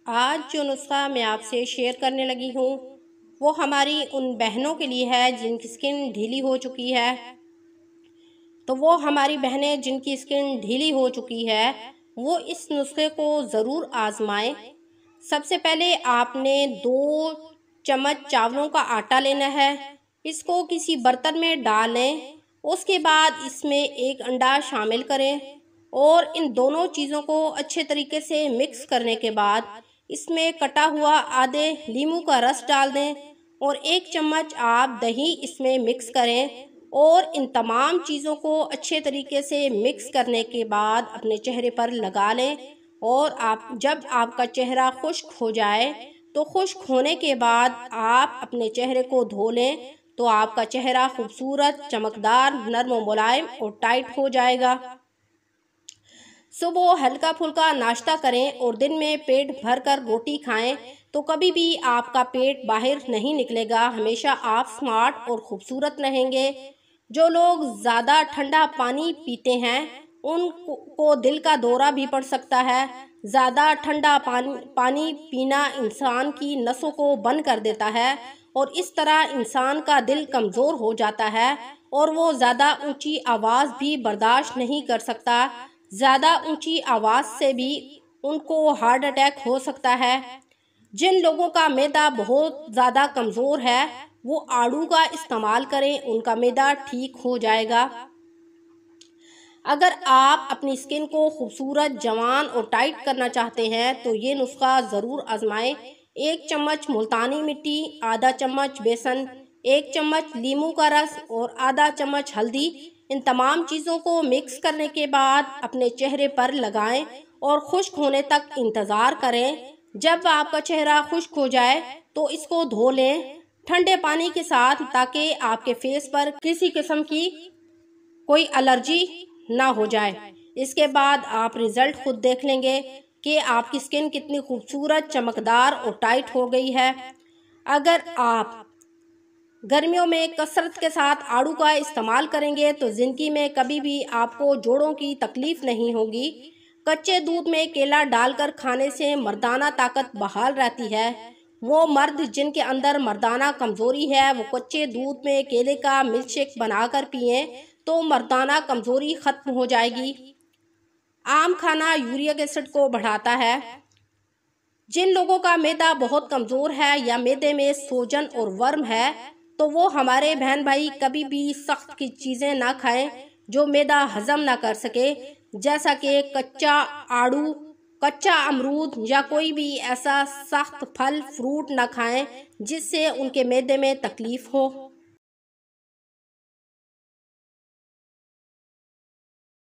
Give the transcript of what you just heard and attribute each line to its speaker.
Speaker 1: आज जो नुस्खा मैं आपसे शेयर करने लगी हूँ वो हमारी उन बहनों के लिए है जिनकी स्किन ढीली हो चुकी है। तो वो हमारी बहनें जिनकी स्किन ढीली हो चुकी है वो इस नुस्खे को ज़रूर आजमाएं। सबसे पहले आपने 2 चम्मच चावलों का आटा लेना है। इसको किसी बर्तन में डाल लें। उसके बाद इसमें एक अंडा शामिल करें और इन दोनों चीज़ों को अच्छे तरीके से मिक्स करने के बाद इसमें कटा हुआ आधे नींबू का रस डाल दें और 1 चम्मच आप दही इसमें मिक्स करें और इन तमाम चीज़ों को अच्छे तरीके से मिक्स करने के बाद अपने चेहरे पर लगा लें। और आप जब आपका चेहरा खुश्क हो जाए तो खुश्क होने के बाद आप अपने चेहरे को धो लें तो आपका चेहरा खूबसूरत, चमकदार, नर्म और मुलायम और टाइट हो जाएगा। सुबह हल्का फुल्का नाश्ता करें और दिन में पेट भर कर रोटी खाएं तो कभी भी आपका पेट बाहर नहीं निकलेगा। हमेशा आप स्मार्ट और खूबसूरत रहेंगे। जो लोग ज़्यादा ठंडा पानी पीते हैं उनको दिल का दौरा भी पड़ सकता है। ज़्यादा ठंडा पानी पीना इंसान की नसों को बंद कर देता है और इस तरह इंसान का दिल कमज़ोर हो जाता है और वो ज़्यादा ऊंची आवाज़ भी बर्दाश्त नहीं कर सकता। ज़्यादा ऊंची आवाज़ से भी उनको हार्ट अटैक हो सकता है। जिन लोगों का मैदा बहुत ज़्यादा कमज़ोर है वो आड़ू का इस्तेमाल करें, उनका मैदा ठीक हो जाएगा। अगर आप अपनी स्किन को खूबसूरत, जवान और टाइट करना चाहते हैं तो ये नुस्खा ज़रूर आजमाएं। 1 चम्मच मुल्तानी मिट्टी, आधा चम्मच बेसन, 1 चम्मच नींबू का रस और आधा चम्मच हल्दी, इन तमाम चीज़ों को मिक्स करने के बाद अपने चेहरे पर लगाएं और खुश्क होने तक इंतज़ार करें। जब आपका चेहरा खुश्क हो जाए तो इसको धो लें ठंडे पानी के साथ ताकि आपके फेस पर किसी किस्म की कोई एलर्जी ना हो जाए। इसके बाद आप रिजल्ट खुद देख लेंगे कि आपकी स्किन कितनी खूबसूरत, चमकदार और टाइट हो गई है। अगर आप गर्मियों में कसरत के साथ आड़ू का इस्तेमाल करेंगे तो ज़िंदगी में कभी भी आपको जोड़ों की तकलीफ नहीं होगी। कच्चे दूध में केला डालकर खाने से मर्दाना ताकत बहाल रहती है। वो मर्द जिनके अंदर मर्दाना कमज़ोरी है वो कच्चे दूध में केले का मिल्कशेक बनाकर पिएं तो मर्दाना कमज़ोरी ख़त्म हो जाएगी। आम खाना यूरिक एसिड को बढ़ाता है। जिन लोगों का मैदा बहुत कमज़ोर है या मैदे में सूजन और वर्म है तो वो हमारे बहन भाई कभी भी सख्त की चीज़ें ना खाएं जो मैदा हजम ना कर सके, जैसा कि कच्चा आड़ू, कच्चा अमरूद या कोई भी ऐसा सख्त फल फ्रूट ना खाएं जिससे उनके मैदे में तकलीफ हो।